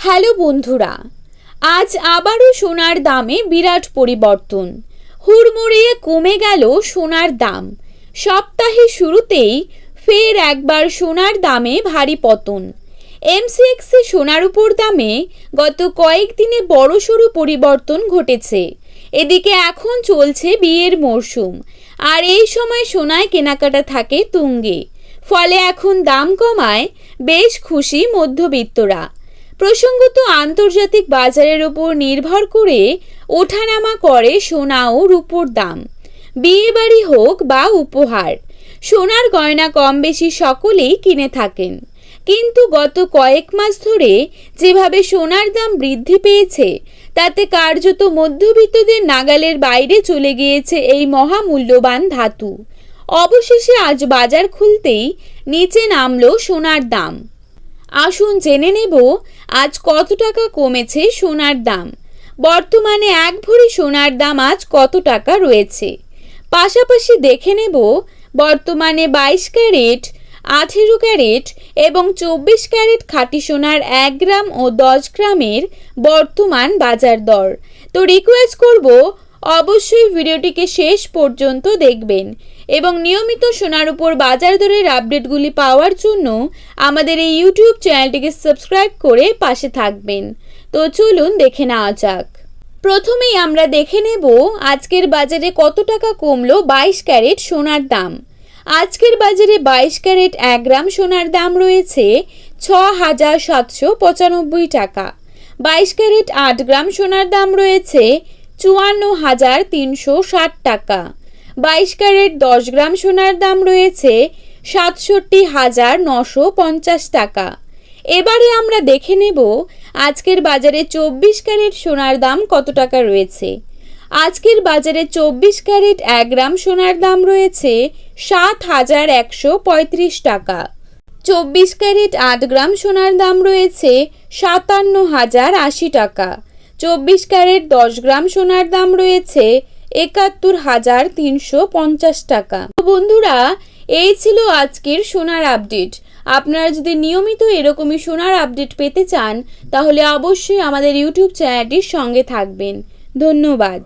Hello বন্ধুরা, আজ আবারও সোনার দামে বিরাট পরিবর্তন। হুড়মুড়িয়ে কমে গেল সোনার দাম। সপ্তাহের শুরুতেই ফের একবার সোনার দামে ভারী পতন। এমসিএক্সে সোনার উপর দামে গত কয়েকদিনে বড়সড় পরিবর্তন ঘটেছে। এদিকে এখন চলছে বিয়ের মরশুম, আর এই সময় সোনায় কেনাকাটা থাকে তুঙ্গে। ফলে এখন দাম কমায় বেশ খুশি মধ্যবিত্তরা। প্রসঙ্গত আন্তর্জাতিক বাজারের উপর নির্ভর করে ওঠানামা করে সোনা ও রূপোর দাম। বিয়ে বাড়ি হোক বা উপহার, সোনার গয়না কম বেশি সকলেই কিনে থাকেন। কিন্তু গত কয়েক মাস ধরে যেভাবে সোনার দাম বৃদ্ধি পেয়েছে, তাতে কার্যত মধ্যবিত্তদের নাগালের বাইরে চলে গিয়েছে এই মহামূল্যবান ধাতু। অবশেষে আজ বাজার খুলতেই নিচে নামলো সোনার দাম। আসুন জেনে নেব আজ কত টাকা কমেছে সোনার দাম। বর্তমানে এক ভরি সোনার দাম আজ কত টাকা রয়েছে। পাশাপাশি দেখে নেব বর্তমানে 22 ক্যারেট, 18 ক্যারেট এবং 24 ক্যারেট খাঁটি সোনার 1 গ্রাম ও 10 গ্রামের বর্তমান বাজার দর। তো রিকোয়েস্ট করব অবশ্যই ভিডিওটিকে শেষ পর্যন্ত দেখবেন এবং নিয়মিত সোনার উপর বাজার দরের আপডেটগুলি পাওয়ার জন্য আমাদের এই ইউটিউব চ্যানেলটিকে সাবস্ক্রাইব করে পাশে থাকবেন। তো চলুন দেখে নেওয়া যাক। প্রথমেই আমরা দেখে নেব আজকের বাজারে কত টাকা কমলো 22 ক্যারেট সোনার দাম। আজকের বাজারে 22 ক্যারেট 1 গ্রাম সোনার দাম রয়েছে 6,795 টাকা। 22 ক্যারেট 8 গ্রাম সোনার দাম রয়েছে 54,360 টাকা। 22 ক্যারেট 10 গ্রাম সোনার দাম রয়েছে 67,950 টাকা। এবারে আমরা দেখে নেব আজকের বাজারে 24 ক্যারেট সোনার দাম কত টাকা রয়েছে। আজকের বাজারে 24 ক্যারেট 1 গ্রাম সোনার দাম রয়েছে 7,135 টাকা। 24 ক্যারেট 8 গ্রাম সোনার দাম রয়েছে 57,080 টাকা। 24 ক্যারেট 10 গ্রাম সোনার দাম রয়েছে 71,350 টাকা। বন্ধুরা, এই ছিল আজকের সোনার আপডেট। আপনারা যদি নিয়মিত এরকমই সোনার আপডেট পেতে চান, তাহলে অবশ্যই আমাদের ইউটিউব চ্যানেলটির সঙ্গে থাকবেন। ধন্যবাদ।